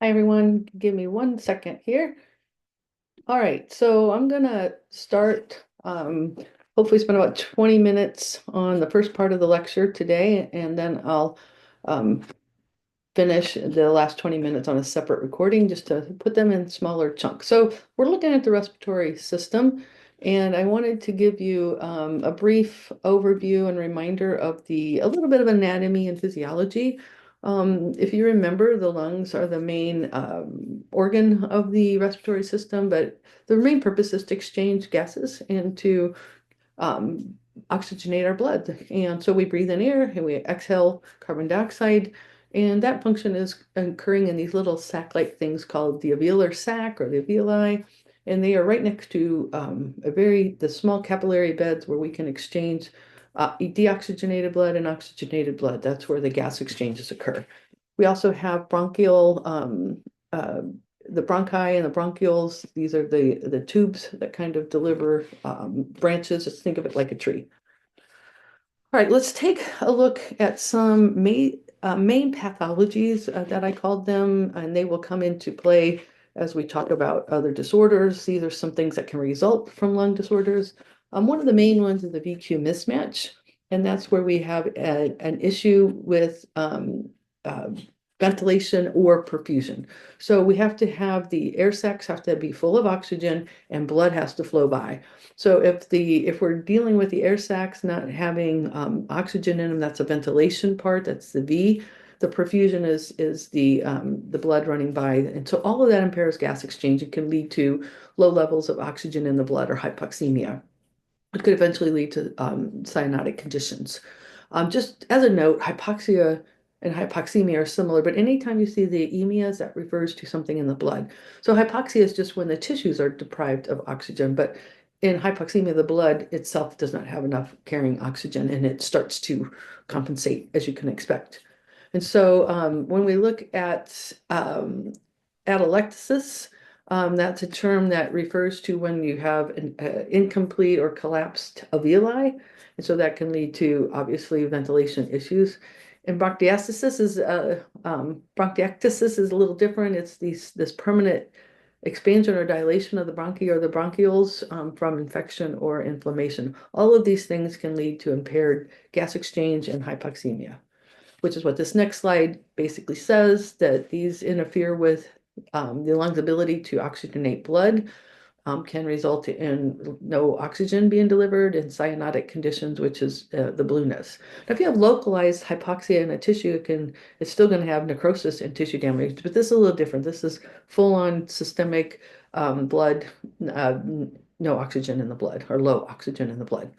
Hi, everyone. Give me 1 second here. All right, so I'm gonna start, hopefully spend about 20 minutes on the first part of the lecture today, and then I'll um, finish the last 20 minutes on a separate recording just to put them in smaller chunks. So we're looking at the respiratory system, and I wanted to give you a brief overview and reminder of a little bit of anatomy and physiology. If you remember, the lungs are the main organ of the respiratory system, but the main purpose is to exchange gases and to um, oxygenate our blood. And so we breathe in air and we exhale carbon dioxide. And that function is occurring in these little sac-like things called the alveolar sac or the alveoli. And they are right next to the small capillary beds where we can exchange deoxygenated blood and oxygenated blood. That's where the gas exchanges occur. We also have uh, the bronchi and the bronchioles. These are the tubes that kind of deliver branches. Just think of it like a tree. All right, let's take a look at some main pathologies that I called them, and they will come into play as we talk about other disorders. These are some things that can result from lung disorders. One of the main ones is the VQ mismatch, and that's where we have an issue with uh, ventilation or perfusion. So we have to have the air sacs have to be full of oxygen and blood has to flow by. So if we're dealing with the air sacs not having oxygen in them, that's a ventilation part. That's the V. The perfusion is the blood running by, and so all of that impairs gas exchange. It can lead to low levels of oxygen in the blood or hypoxemia. It could eventually lead to cyanotic conditions. Just as a note, hypoxia and hypoxemia are similar, but anytime you see the emias, that refers to something in the blood. So hypoxia is just when the tissues are deprived of oxygen, but in hypoxemia, the blood itself does not have enough carrying oxygen and it starts to compensate, as you can expect. And so when we look at atelectasis, that's a term that refers to when you have an incomplete or collapsed alveoli. And so that can lead to obviously ventilation issues. And bronchiectasis is a little different. It's this permanent expansion or dilation of the bronchi or the bronchioles from infection or inflammation. All of these things can lead to impaired gas exchange and hypoxemia, which is what this next slide basically says, that these interfere with the lungs' ability to oxygenate blood, can result in no oxygen being delivered and cyanotic conditions, which is the blueness. Now, if you have localized hypoxia in a tissue, it's still going to have necrosis and tissue damage, but this is a little different. This is full-on systemic blood, uh, no oxygen in the blood or low oxygen in the blood.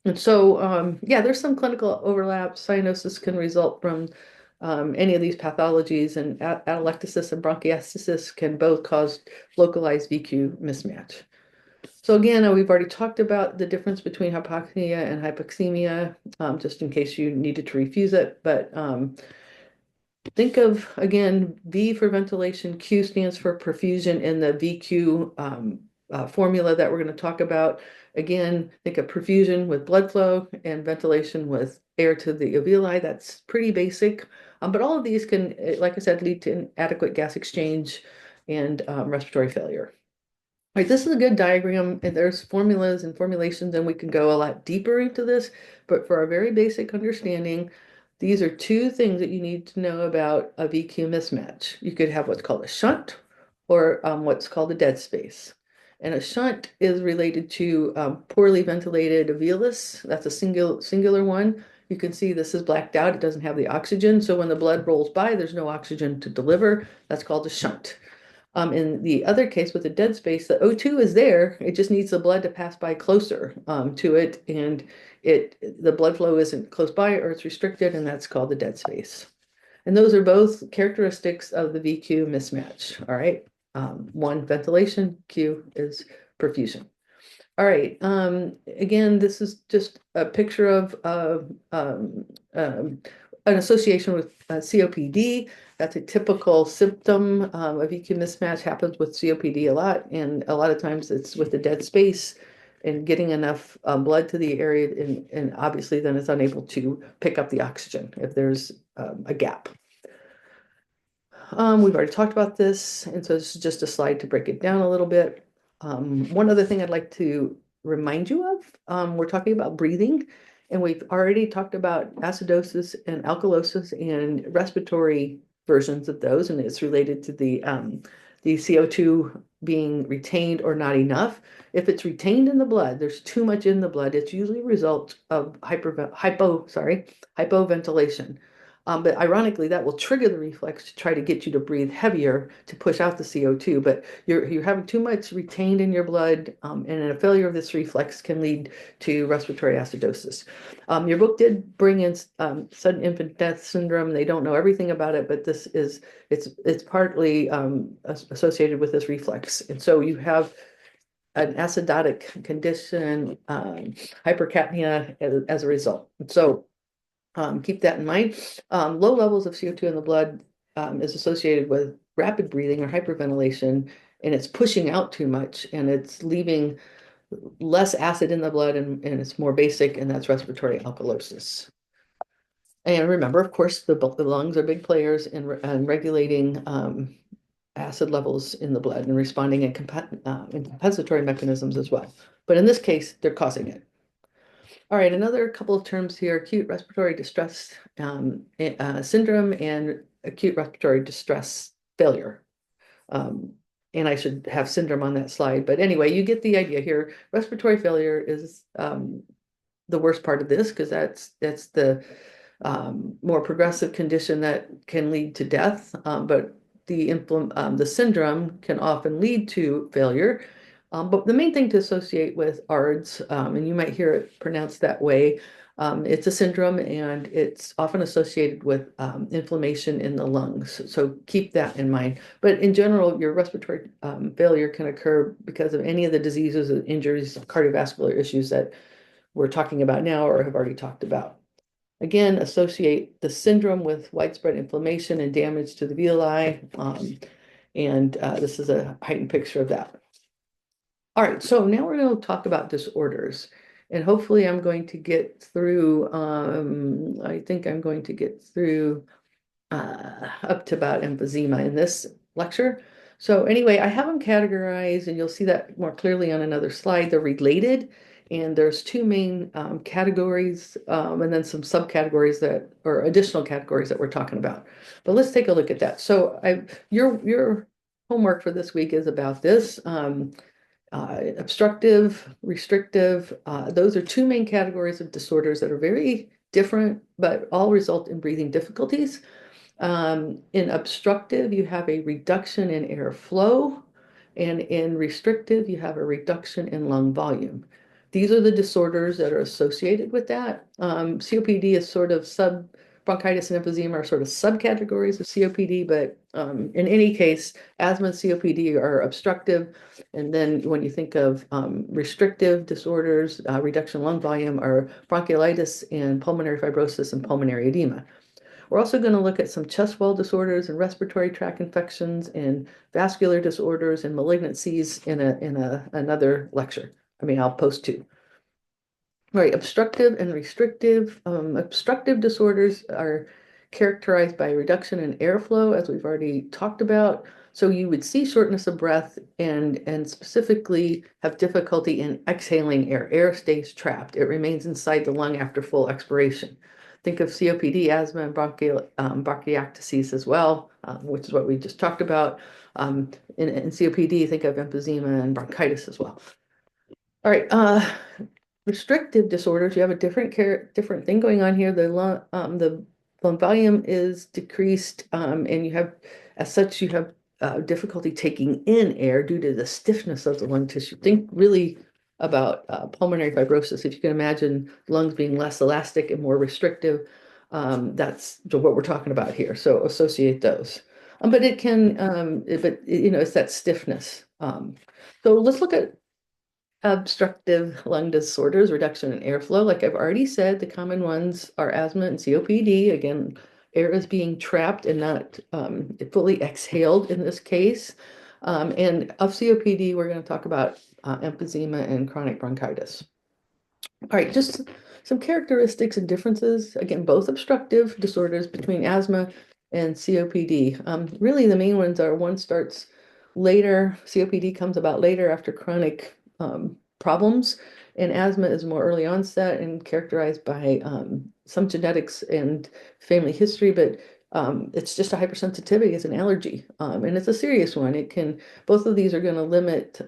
And so, yeah, there's some clinical overlap. Cyanosis can result from any of these pathologies, and atelectasis and bronchiectasis can both cause localized VQ mismatch. So again, we've already talked about the difference between hypoxia and hypoxemia, just in case you needed to refuse it. But think of, again, V for ventilation, Q stands for perfusion in the VQ formula that we're going to talk about. Again, think of perfusion with blood flow and ventilation with air to the alveoli. That's pretty basic. But all of these can, like I said, lead to inadequate gas exchange and respiratory failure. All right, this is a good diagram, and there's formulas and formulations, and we can go a lot deeper into this. But for our very basic understanding, these are two things that you need to know about a VQ mismatch. You could have what's called a shunt or what's called a dead space. And a shunt is related to poorly ventilated alveolus. That's a singular one. You can see this is blacked out. It doesn't have the oxygen. So when the blood rolls by, there's no oxygen to deliver. That's called a shunt. In the other case with the dead space, the O2 is there. It just needs the blood to pass by closer to it, and the blood flow isn't close by or it's restricted, and that's called the dead space. And those are both characteristics of the VQ mismatch. All right. One, ventilation, Q is perfusion. All right. Again, this is just a picture of an association with COPD. That's a typical symptom of EQ mismatch. Happens with COPD a lot, and a lot of times it's with the dead space and getting enough blood to the area, and obviously then it's unable to pick up the oxygen if there's a gap. we've already talked about this, and so this is just a slide to break it down a little bit. One other thing I'd like to remind you of, we're talking about breathing, and we've already talked about acidosis and alkalosis and respiratory versions of those, and it's related to the CO2 being retained or not enough. If it's retained in the blood, there's too much in the blood, it's usually a result of hypoventilation. But ironically, that will trigger the reflex to try to get you to breathe heavier to push out the CO2. But you're having too much retained in your blood, and a failure of this reflex can lead to respiratory acidosis. Your book did bring in sudden infant death syndrome. They don't know everything about it, but it's partly associated with this reflex. And so you have an acidotic condition, hypercapnia as a result. So keep that in mind. Low levels of CO2 in the blood is associated with rapid breathing or hyperventilation, and it's pushing out too much, and it's leaving less acid in the blood, and it's more basic, and that's respiratory alkalosis. And remember, of course, the lungs are big players in regulating acid levels in the blood and responding in compensatory mechanisms as well. But in this case, they're causing it. All right, another couple of terms here, acute respiratory distress syndrome and acute respiratory distress failure. And I should have syndrome on that slide, but anyway, you get the idea here. Respiratory failure is the worst part of this because that's the more progressive condition that can lead to death, but the syndrome can often lead to failure. But the main thing to associate with ARDS, and you might hear it pronounced that way, it's a syndrome and it's often associated with inflammation in the lungs. So keep that in mind. But in general, your respiratory failure can occur because of any of the diseases, injuries, cardiovascular issues that we're talking about now or have already talked about. Again, associate the syndrome with widespread inflammation and damage to the villi. And this is a heightened picture of that. All right, so now we're going to talk about disorders. And hopefully I'm going to get through, I think I'm going to get through up to about emphysema in this lecture. So anyway, I have them categorized, and you'll see that more clearly on another slide. They're related, and there's two main categories, and then some subcategories or additional categories that we're talking about. But let's take a look at that. So your homework for this week is about this. Obstructive, restrictive, those are two main categories of disorders that are very different, but all result in breathing difficulties. In obstructive, you have a reduction in airflow, and in restrictive, you have a reduction in lung volume. These are the disorders that are associated with that. COPD is sort of bronchitis and emphysema are sort of subcategories of COPD, but in any case, asthma and COPD are obstructive. And then when you think of restrictive disorders, reduction in lung volume are bronchiolitis and pulmonary fibrosis and pulmonary edema. We're also going to look at some chest wall disorders and respiratory tract infections and vascular disorders and malignancies in another lecture. I'll post two. Right, obstructive and restrictive. Obstructive disorders are characterized by a reduction in airflow, as we've already talked about. So you would see shortness of breath and specifically have difficulty in exhaling air. Air stays trapped. It remains inside the lung after full expiration. Think of COPD, asthma, and bronchiectasis as well, which is what we just talked about. In COPD, think of emphysema and bronchitis as well. All right, restrictive disorders, you have a different thing going on here. The lung volume is decreased, and you have, as such, you have difficulty taking in air due to the stiffness of the lung tissue. Think really about pulmonary fibrosis. If you can imagine lungs being less elastic and more restrictive, that's what we're talking about here. So associate those. But it can, it's that stiffness. So let's look at obstructive lung disorders, reduction in airflow. Like I've already said, the common ones are asthma and COPD. Again, air is being trapped and not fully exhaled in this case. And of COPD, we're going to talk about emphysema and chronic bronchitis. All right, just some characteristics and differences. Again, both obstructive disorders between asthma and COPD. Really, the main ones are one starts later, COPD comes about later after chronic problems, and asthma is more early onset and characterized by some genetics and family history, but it's just a hypersensitivity, it's an allergy, and it's a serious one. Both of these are going to limit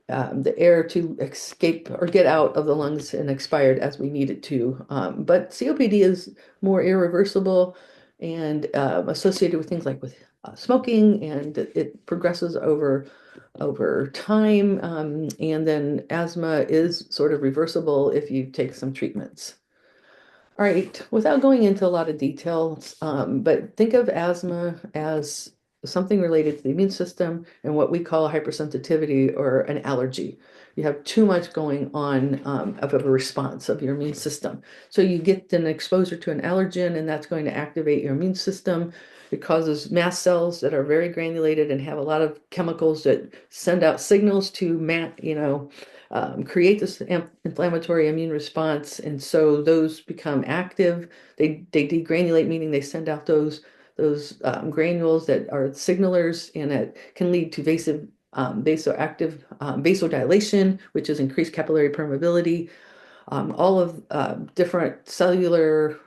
the air to escape or get out of the lungs and expired as we need it to. But COPD is more irreversible and associated with things like with smoking, and it progresses over time. And then asthma is sort of reversible if you take some treatments. All right, without going into a lot of details, but think of asthma as something related to the immune system and what we call a hypersensitivity or an allergy. You have too much going on of a response of your immune system. So you get an exposure to an allergen, and that's going to activate your immune system. It causes mast cells that are very granulated and have a lot of chemicals that send out signals to create this inflammatory immune response, and so those become active. They degranulate, meaning they send out those granules that are signalers, and it can lead to vasoactive vasodilation, which is increased capillary permeability. All of different cellular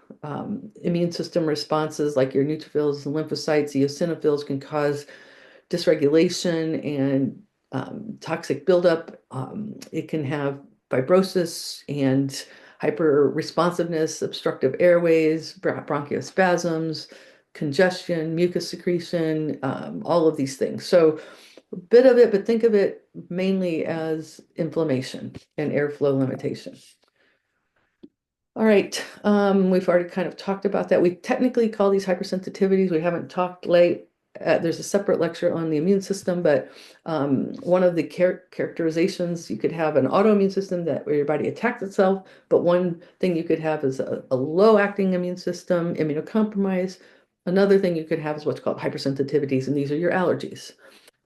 immune system responses, like your neutrophils and lymphocytes, eosinophils, can cause dysregulation and toxic buildup. It can have fibrosis and hyper responsiveness, obstructive airways, bronchospasms, congestion, mucus secretion, all of these things. So a bit of it, but think of it mainly as inflammation and airflow limitation. All right, we've already kind of talked about that. We technically call these hypersensitivities. We haven't talked late. There's a separate lecture on the immune system, but one of the characterizations, you could have an autoimmune system where your body attacks itself, but one thing you could have is a low-acting immune system, immunocompromised. Another thing you could have is what's called hypersensitivities, and these are your allergies.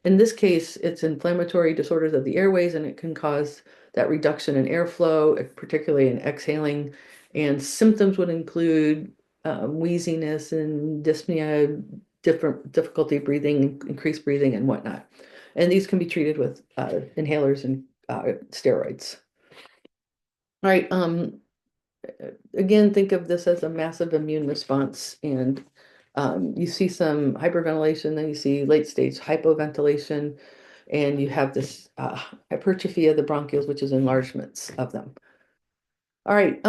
In this case, it's inflammatory disorders of the airways, and it can cause that reduction in airflow, particularly in exhaling. And symptoms would include wheeziness and dyspnea, different difficulty breathing, increased breathing, and whatnot. And these can be treated with inhalers and steroids. All right. Again, think of this as a massive immune response, and you see some hyperventilation, then you see late stage hypoventilation, and you have this hypertrophy of the bronchioles, which is enlargements of them. All right,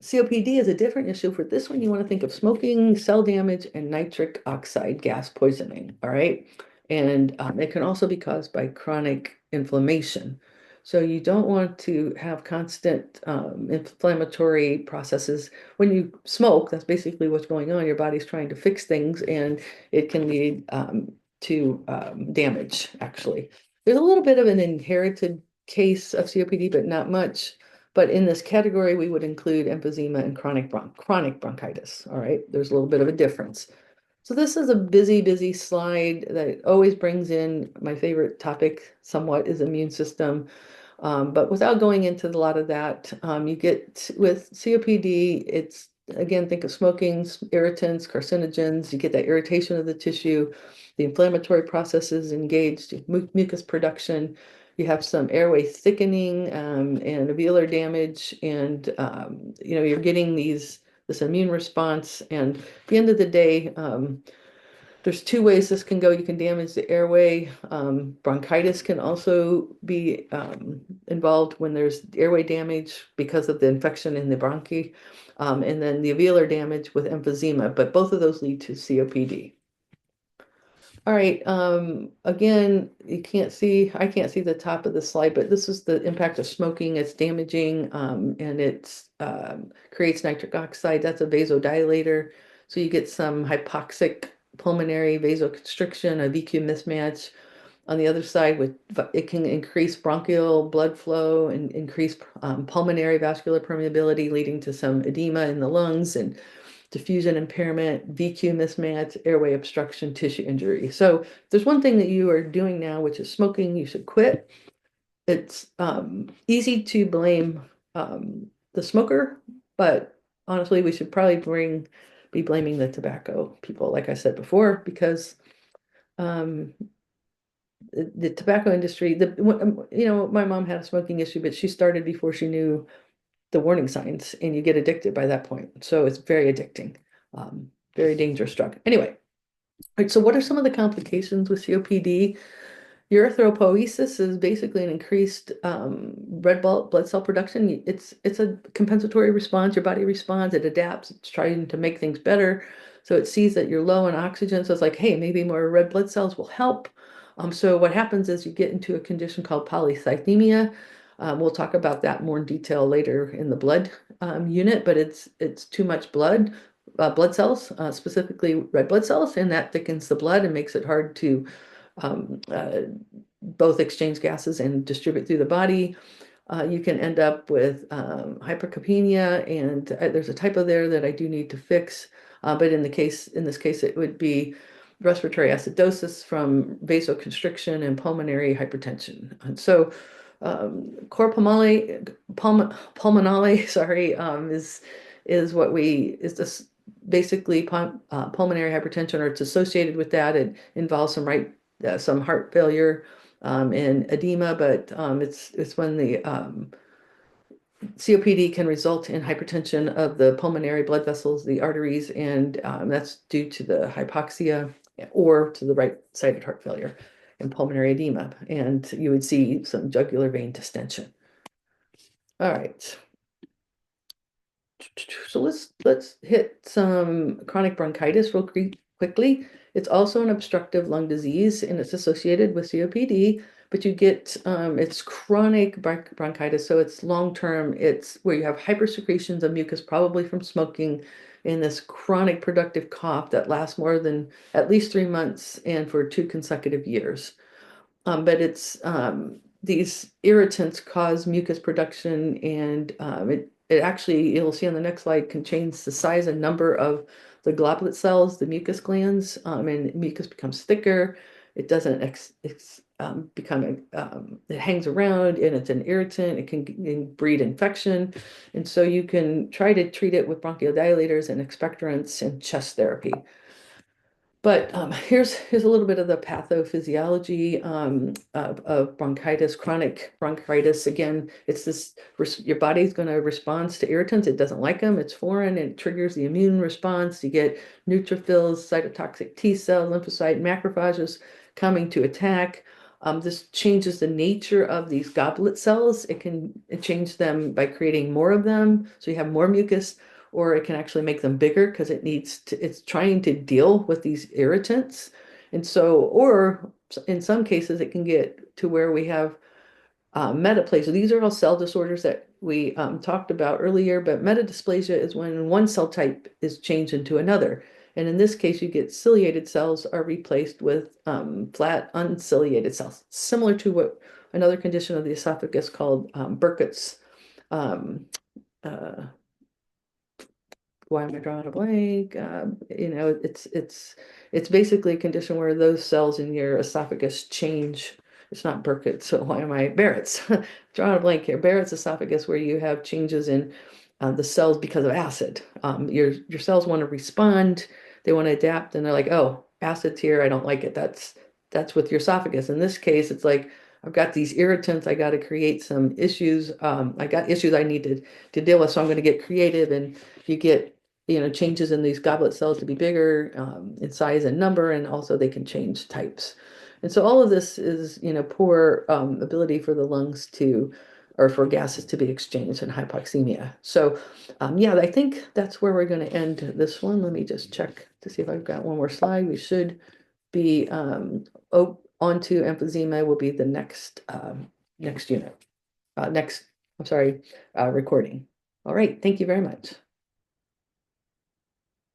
COPD is a different issue. For this one, you want to think of smoking, cell damage, and nitric oxide gas poisoning. All right. And it can also be caused by chronic inflammation. So you don't want to have constant inflammatory processes. When you smoke, that's basically what's going on. Your body's trying to fix things, and it can lead to damage, actually. There's a little bit of an inherited case of COPD, but not much. But in this category, we would include emphysema and chronic bronchitis. All right, there's a little bit of a difference. So this is a busy slide that always brings in my favorite topic somewhat is immune system. But without going into a lot of that, you get with COPD, it's again, think of smoking, irritants, carcinogens, you get that irritation of the tissue, the inflammatory processes engaged, mucus production, you have some airway thickening and alveolar damage, and you're getting this immune response. And at the end of the day, there's two ways this can go. You can damage the airway. Bronchitis can also be involved when there's airway damage because of the infection in the bronchi, and then the alveolar damage with emphysema. But both of those lead to COPD. All right, again, I can't see the top of the slide, but this is the impact of smoking. It's damaging, and it's creates nitric oxide. That's a vasodilator. So you get some hypoxic pulmonary vasoconstriction, a VQ mismatch. On the other side, it can increase bronchial blood flow and increase pulmonary vascular permeability, leading to some edema in the lungs and diffusion impairment, VQ mismatch, airway obstruction, tissue injury. So if there's one thing that you are doing now, which is smoking, you should quit. It's easy to blame the smoker, but honestly, we should probably be blaming the tobacco people, like I said before, because um, the tobacco industry, my mom had a smoking issue, but she started before she knew the warning signs, and you get addicted by that point. So it's very addicting, very dangerous drug. Anyway, right, so what are some of the complications with COPD? Erythropoiesis is basically an increased red blood cell production. It's a compensatory response. Your body responds, it adapts, it's trying to make things better. So it sees that you're low in oxygen. So it's like, hey, maybe more red blood cells will help. So what happens is you get into a condition called polycythemia. We'll talk about that more in detail later in the blood unit, but it's too much blood cells, specifically red blood cells, and that thickens the blood and makes it hard to um, uh, both exchange gases and distribute through the body. You can end up with hypercapnia, and there's a typo there that I do need to fix. But in this case, it would be respiratory acidosis from vasoconstriction and pulmonary hypertension. And so, cor pulmonale, sorry, is this basically pulmonary hypertension, or it's associated with that. It involves some heart failure and edema, but it's when the COPD can result in hypertension of the pulmonary blood vessels, the arteries, and that's due to the hypoxia or to the right-sided heart failure and pulmonary edema. And you would see some jugular vein distension. All right. So let's hit some chronic bronchitis real quickly. It's also an obstructive lung disease, and it's associated with COPD, but you get it's chronic bronchitis, so it's long term. It's where you have hypersecretions of mucus, probably from smoking, and this chronic productive cough that lasts more than at least 3 months and for 2 consecutive years. But these irritants cause mucus production, and it actually, you'll see on the next slide, can change the size and number of the goblet cells, the mucus glands, and mucus becomes thicker. It doesn't it hangs around, and it's an irritant. It can breed infection. And so you can try to treat it with bronchodilators and expectorants and chest therapy. But here's a little bit of the pathophysiology of bronchitis, chronic bronchitis. Again, it's this, your body's going to respond to irritants. It doesn't like them. It's foreign, and it triggers the immune response. You get neutrophils, cytotoxic T cells, lymphocyte macrophages coming to attack. This changes the nature of these goblet cells. It can change them by creating more of them, so you have more mucus, or it can actually make them bigger because it's trying to deal with these irritants. And so, or in some cases, it can get to where we have metaplasia. These are all cell disorders that we talked about earlier, but metadysplasia is when one cell type is changed into another. And in this case, you get ciliated cells are replaced with flat unciliated cells, similar to what another condition of the esophagus called Burkitt's uh, why am I drawing a blank? It's basically a condition where those cells in your esophagus change. It's not Burkitt, so why am I Barrett's? Drawing a blank here. Barrett's esophagus, where you have changes in the cells because of acid. Your cells want to respond, they want to adapt, and they're like, oh, acid's here, I don't like it. That's with your esophagus. In this case, it's like I've got these irritants, I got to create some issues. I got issues I need to deal with, so I'm going to get creative, and you get changes in these goblet cells to be bigger in size and number, and also they can change types. And so all of this is, poor ability for the lungs or for gases to be exchanged in hypoxemia. So yeah, I think that's where we're going to end this one. Let me just check to see if I've got one more slide. We should be onto emphysema will be the next next unit. I'm sorry, recording. All right, thank you very much.